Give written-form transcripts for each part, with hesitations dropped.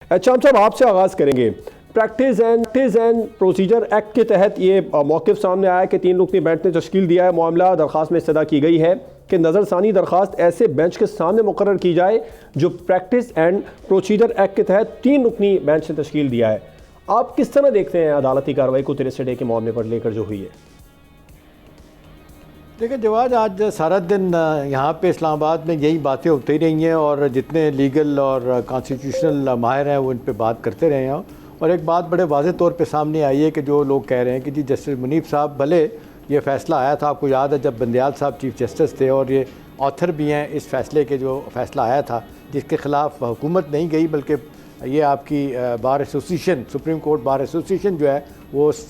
चाम साहब आपसे आगाज़ करेंगे। प्रैक्टिस एंड प्रोसीजर एक्ट के तहत ये मौक़िफ़ सामने आया कि 3 रुकनी बेंच ने तश्कील दिया है। मामला दरख्वास्त में इस्तदा की गई है कि नज़रसानी दरख्वास्त ऐसे बेंच के सामने मुकर्रर की जाए जो प्रैक्टिस एंड प्रोसीजर एक्ट के तहत 3 रुकनी बेंच ने तश्कील दिया है। आप किस तरह देखते हैं अदालती कार्रवाई को तिरसठ डे के मामले पर लेकर जो हुई है? देखिए जवाद, आज सारा दिन यहाँ पे इस्लामाबाद में यही बातें होती रही हैं और जितने लीगल और कॉन्स्टिट्यूशनल माहिर हैं वो इन पे बात करते रहे हैं। और एक बात बड़े वाज़ेह तौर पे सामने आई है कि जो लोग कह रहे हैं कि जी जस्टिस मुनीब साहब, भले ये फ़ैसला आया था, आपको याद है जब बंदयाल साहब चीफ जस्टिस थे और ये ऑथर भी हैं इस फ़ैसले के, जो फ़ैसला आया था जिसके ख़िलाफ़ हुकूमत नहीं गई बल्कि ये आपकी bar association, supreme court bar association जो है वो उस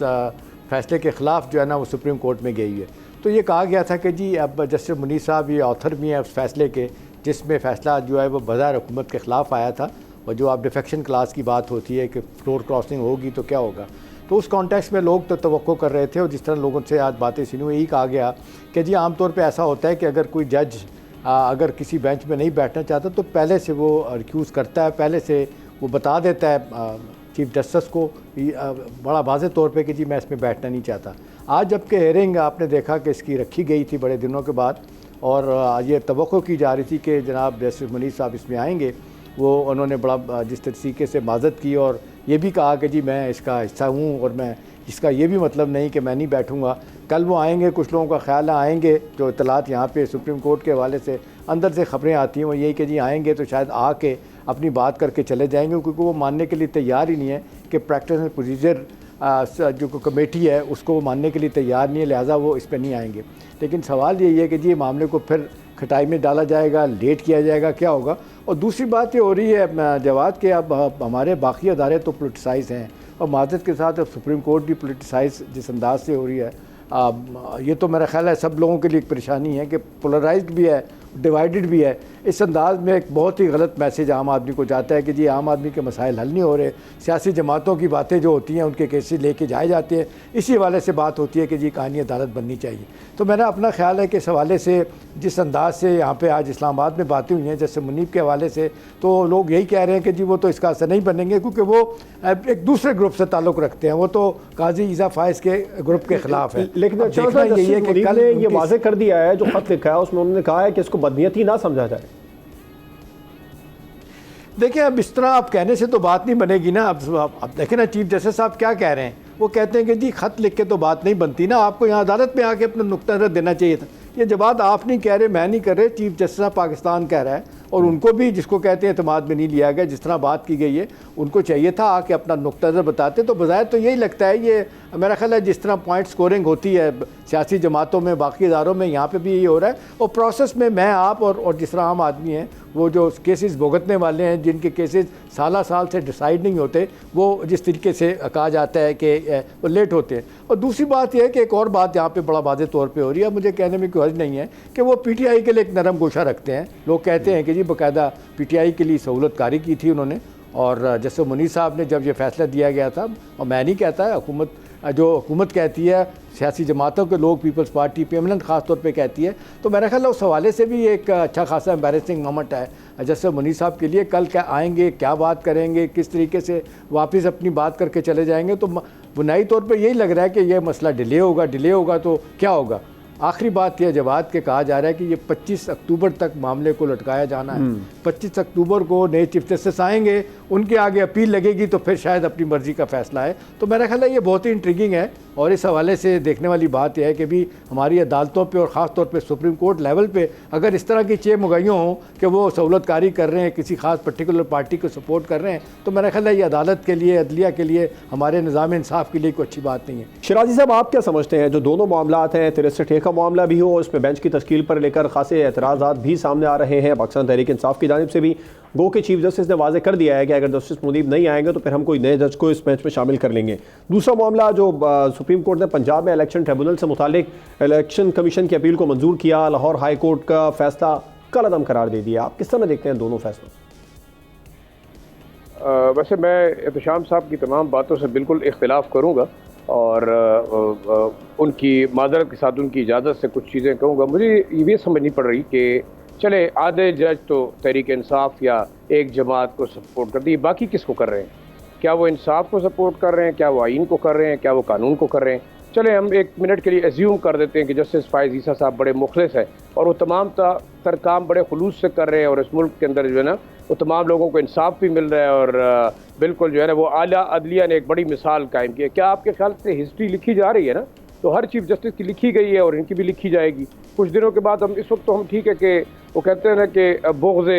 फ़ैसले के ख़िलाफ़ जो है ना वो सुप्रीम कोर्ट में गई है। तो ये कहा गया था कि जी अब जस्टिस मुनीब साहब ये ऑथर भी हैं उस फैसले के जिसमें फ़ैसला जो है वो बज़ाहिर हुकूमत के ख़िलाफ़ आया था। और जो आप डिफेक्शन क्लास की बात होती है कि फ्लोर क्रॉसिंग होगी तो क्या होगा, तो उस कॉन्टेक्स्ट में लोग तो तवक्को कर रहे थे। और जिस तरह लोगों से आज बातें सुनी हुई, यही कहा गया कि जी आमतौर पर ऐसा होता है कि अगर कोई जज अगर किसी बेंच में नहीं बैठना चाहता तो पहले से वो रिक्यूज़ करता है, पहले से वो बता देता है चीफ जस्टिस को बड़ा वाज़ेह तौर पे कि जी मैं इसमें बैठना नहीं चाहता। आज जबकि हेयरिंग आपने देखा कि इसकी रखी गई थी बड़े दिनों के बाद और ये तवक्को की जा रही थी कि जनाब जस्टिस मुनीब साहब इसमें आएंगे, वो उन्होंने बड़ा जिस तरीके से माज़रत की और ये भी कहा कि जी मैं इसका हिस्सा हूँ और मैं इसका ये भी मतलब नहीं कि मैं नहीं बैठूँगा। कल वो आएंगे, कुछ लोगों का ख्याल है आएंगे, जो इतलात यहाँ पे सुप्रीम कोर्ट के हवाले से अंदर से ख़बरें आती हैं वो यही कि जी आएंगे तो शायद आके अपनी बात करके चले जाएंगे, क्योंकि वो मानने के लिए तैयार ही नहीं है कि प्रैक्टिस एंड प्रोसीजर जो कमेटी है उसको वो मानने के लिए तैयार नहीं है, लिहाजा वो इस पर नहीं आएंगे। लेकिन सवाल यही है कि जी मामले को फिर खटाई में डाला जाएगा, लेट किया जाएगा, क्या होगा। और दूसरी बात ये हो रही है जवाद के अब हमारे बाकी अदारे तो पोलिटिसाइज़ हैं और माज़रत के साथ अब सुप्रीम कोर्ट भी पोलिटिसाइज़ जिस अंदाज से हो रही है, ये तो मेरा ख्याल है सब लोगों के लिए एक परेशानी है कि पोलराइज्ड भी है, डिवाइडेड भी है। इस अंदाज में एक बहुत ही गलत मैसेज आम आदमी को जाता है कि जी आम आदमी के मसाइल हल नहीं हो रहे, सियासी जमातों की बातें जो होती हैं उनके केसेस लेके जाए जाते हैं, इसी हवाले से बात होती है कि जी कहानी अदालत बननी चाहिए। तो मेरा अपना ख्याल है कि इस हवाले से जिस अंदाज से यहाँ पे आज इस्लामाबाद में बातें हुई हैं जैसे मुनीब के हवाले से, तो लोग यही कह रहे हैं कि जी वो तो इसका असर नहीं बनेंगे क्योंकि वो एक दूसरे ग्रुप से ताल्लुक़ रखते हैं, वो तो काजी ईसा फायज़ के ग्रुप के ख़िलाफ़ है। लेकिन यही है कि कल ये वाज़ेह कर दिया है, जो ख़त लिखा है उसमें उन्होंने कहा है कि इसको बदनीयती ना समझा जाए। देखिए अब इस तरह आप कहने से तो बात नहीं बनेगी ना। अब देखें ना चीफ जस्टिस साहब क्या कह रहे हैं, वो कहते हैं कि जी खत लिख के तो बात नहीं बनती ना, आपको यहाँ अदालत में आके अपना नुक्ता नज़र देना चाहिए था। ये जवाब आप नहीं कह रहे, मैं नहीं कर रहे, चीफ जस्टिस साहब पाकिस्तान कह रहा है और उनको भी जिसको कहते हैं एतमाद में नहीं लिया गया, जिस तरह बात की गई है उनको चाहिए था आके अपना नुक्ता नज़र बताते। तो बज़ाहिर तो यही लगता है, ये मेरा ख्याल है जिस तरह पॉइंट स्कोरिंग होती है सियासी जमातों में, बाकी इदारों में, यहाँ पे भी यही हो रहा है। और प्रोसेस में मैं आप और जिस तरह आम आदमी हैं, वो जो केसेस भुगतने वाले हैं जिनके केसेस साल से डिसाइड नहीं होते, वो जिस तरीके से कहा जाता है कि वो लेट होते हैं। और दूसरी बात यह है कि एक और बात यहाँ पे बड़ा वाज़ेह तौर पे हो रही है, मुझे कहने में कोई हर्ज नहीं है कि वो पीटीआई के लिए एक नरम गोशा रखते हैं। लोग कहते हैं कि जी बाकायदा पीटीआई के लिए सहूलतकारी की थी उन्होंने, और जैसे मुनीब साहब ने जब ये फैसला दिया गया था, और मैं नहीं कहता है, हुकूमत जो हुकूमत कहती है, सियासी जमातों के लोग, पीपल्स पार्टी पेमलेंट ख़ास तौर पे कहती है, तो मेरा ख्याल है उस हवाले से भी एक अच्छा खासा एम्बैरेसिंग मोमेंट है जैसे मुनीब साहब के लिए। कल क्या आएंगे, क्या बात करेंगे, किस तरीके से वापस अपनी बात करके चले जाएंगे, तो बुनियादी तौर पर यही लग रहा है कि यह मसला डिले होगा तो क्या होगा। आखिरी बात यह जवाब के कहा जा रहा है कि ये 25 अक्टूबर तक मामले को लटकाया जाना है। 25 अक्टूबर को नए चीफ जस्टिस आएंगे, उनके आगे अपील लगेगी तो फिर शायद अपनी मर्ज़ी का फ़ैसला है। तो मेरा ख्याल है ये बहुत ही इंट्रिगिंग है और इस हवाले से देखने वाली बात यह है कि भी हमारी अदालतों पे और ख़ास तौर पे सुप्रीम कोर्ट लेवल पे अगर इस तरह की चेमुगैयों हों कि वो सहूलतकारी कर रहे हैं, किसी खास पर्टिकुलर पार्टी को सपोर्ट कर रहे हैं, तो मेरा ख्याल है ये अदालत के लिए, अदलिया के लिए, हमारे निज़ाम इंसाफ के लिए कोई अच्छी बात नहीं है। शराजी साहब, आप क्या समझते हैं जो दोनों मामला हैं, 63 का मामला भी हो, उसमें बेंच की तश्कील पर लेकर खासे एतराज़ात भी सामने आ रहे हैं पाकिस्तान तहरीक इंसाफ की जानिब से भी, गो के चीफ जस्टिस ने वाज़ेह कर दिया है कि अगर जस्टिस मुनीब नहीं आएंगे तो फिर हम कोई नए जज को इस बेंच में शामिल कर लेंगे। दूसरा मामला जो सुप्रीम कोर्ट ने पंजाब में इलेक्शन ट्रिब्यूनल से मुतालिक इलेक्शन कमीशन की अपील को मंजूर किया, लाहौर हाई कोर्ट का फैसला कलअदम करार दे दिया। आप किस तरह देखते हैं दोनों फैसलों? वैसे मैं एहतशाम साहब की तमाम बातों से बिल्कुल इख्तिलाफ करूँगा और उनकी माजरत के साथ उनकी इजाज़त से कुछ चीज़ें कहूँगा। मुझे ये समझ नहीं पड़ रही कि चले आधे जज तो तहरीक इंसाफ या एक जमात को सपोर्ट करती है, बाकी किसको कर रहे हैं? क्या वो इंसाफ को सपोर्ट कर रहे हैं? क्या वो आइन को कर रहे हैं? क्या वो कानून को कर रहे हैं? चले हम एक मिनट के लिए एज्यूम कर देते हैं कि जस्टिस फायज़ ईसा साहब बड़े मुखलिस हैं और वो तमाम तर काम बड़े खुलूस से कर रहे हैं और इस मुल्क के अंदर जो है ना वो तमाम लोगों को इंसाफ भी मिल रहा है और बिल्कुल जो है ना वो आला अदलिया ने एक बड़ी मिसाल कायम की है। क्या आपके ख्याल से हिस्ट्री लिखी जा रही है ना? तो हर चीफ जस्टिस की लिखी गई है और इनकी भी लिखी जाएगी कुछ दिनों के बाद। हम इस वक्त तो हम ठीक है कि वो कहते हैं ना कि बुग़्ज़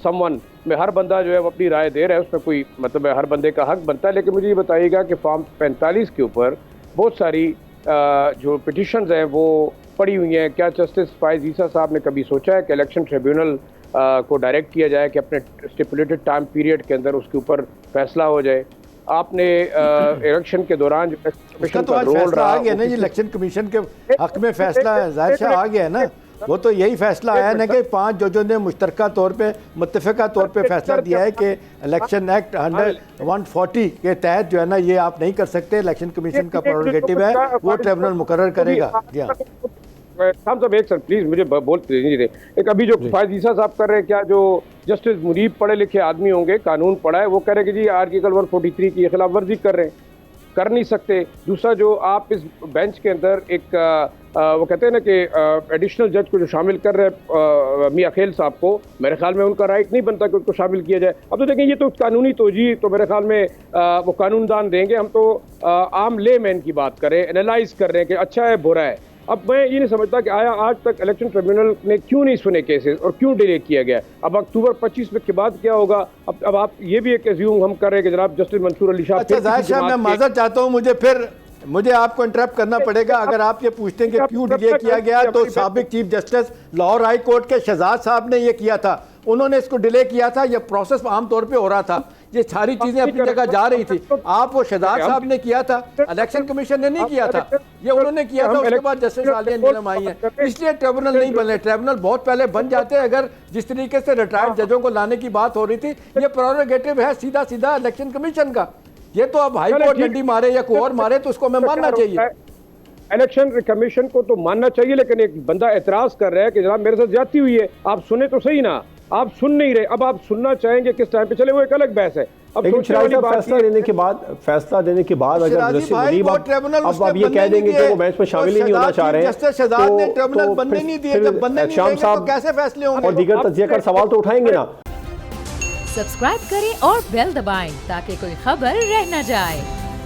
समवन में हर बंदा जो है वो अपनी राय दे रहा है, उसमें कोई मतलब है हर बंदे का हक बनता है। लेकिन मुझे ये बताइएगा कि फॉर्म 45 के ऊपर बहुत सारी जो पिटिशंस हैं वो पड़ी हुई हैं। क्या जस्टिस फायज़ ईसा साहब ने कभी सोचा है कि इलेक्शन ट्रिब्यूनल को डायरेक्ट किया जाए कि अपने स्टिपुलेटेड टाइम पीरियड के अंदर उसके ऊपर फैसला हो जाए? आपने इलेक्शन के दौरान जो उसका तो आज फैसला आ गया ना, ये इलेक्शन कमीशन के हक में फैसला जाहिर से आ गया है ना। वो तो यही फैसला आया ना कि 5 जजों ने मुश्तरका तौर पे मुत्तफ़िका तौर पे फैसला दिया है कि इलेक्शन एक्ट 140 के तहत जो है ना ये आप नहीं कर सकते, इलेक्शन कमीशन का प्रोरोगेटिव है, वो ट्रिब्यूनल मुकर्रर करेगा। जी हाँ साहब एक सर प्लीज मुझे बोलते दीजिए। एक अभी जो फायज़ ईसा साहब कर रहे हैं, क्या जो जस्टिस मुनीब पढ़े लिखे आदमी होंगे, कानून पढ़ा है, वो कह रहे हैं कि जी आर्टिकल 143 की खिलाफ वर्जी कर रहे हैं, कर नहीं सकते। दूसरा जो आप इस बेंच के अंदर एक वो कहते हैं ना कि एडिशनल जज को जो शामिल कर रहे हैं मियां खेल साहब को, मेरे ख्याल में उनका राइट नहीं बनता कि उसको शामिल किया जाए। अब तो देखें ये तो कानूनी तोजी तो मेरे ख्याल में वो कानूनदान देंगे, हम तो आम ले मैन की बात करें, एनालाइज कर रहे हैं कि अच्छा है बुरा है। अब मैं ये नहीं समझता कि आया आज तक इलेक्शन ट्रिब्यूनल ने क्यों नहीं सुने केसेस और क्यों डिले किया गया। अब अक्टूबर 25 के बाद क्या होगा? अब आप ये भी एक एज्यूम हम कर रहे हैं कि जनाब जस्टिस मंसूर अली शाह। अच्छा जाहिर साहब मैं माजरत चाहता हूँ, मुझे आपको इंटरप्ट करना पड़ेगा। अगर आप ये पूछते हैं कि क्यों डिले किया गया, तो साबिक chief justice Lahore high court के शहजाद साहब ने ये किया था, उन्होंने इसको डिले किया था। ये प्रोसेस आमतौर पे हो रहा था, ये सारी चीजें अपनी जगह जा रही थी। आप वो शहजाद साहब ने किया था, इलेक्शन कमीशन ने नहीं किया था, ये उन्होंने किया था। उसके बाद जस्टिस आलिया नीलम आई है, इसलिए ट्रिब्यूनल नहीं बने। ट्रिब्यूनल बहुत पहले बन जाते हैं। अगर जिस तरीके से रिटायर्ड जजों को लाने की बात हो रही थी, ये प्रोरोगेटिव है सीधा सीधा इलेक्शन कमीशन का। ये तो अब हाई कोर्ट डंडी मारे या कोई और मारे तो उसको हमें मानना चाहिए। इलेक्शन कमीशन को तो मानना चाहिए, लेकिन एक बंदा एतराज कर रहा है कि जनाब मेरे साथ ज्यादती हुई है, आप सुने तो सही ना। आप सुन नहीं रहे, अब आप सुनना चाहेंगे किस टाइम पे, चले वो एक अलग बहस है। अब फैसला देने के बाद अगर अब ये कह देंगे कि वो बेंच में शामिल ही नहीं होना चाह रहे हैं, तो शाम साहब कैसे फैसले होंगे और दीगर तज्जिया का सवाल तो उठाएंगे ना। सब्सक्राइब करें और बेल दबाएं ताकि कोई खबर रह न जाए।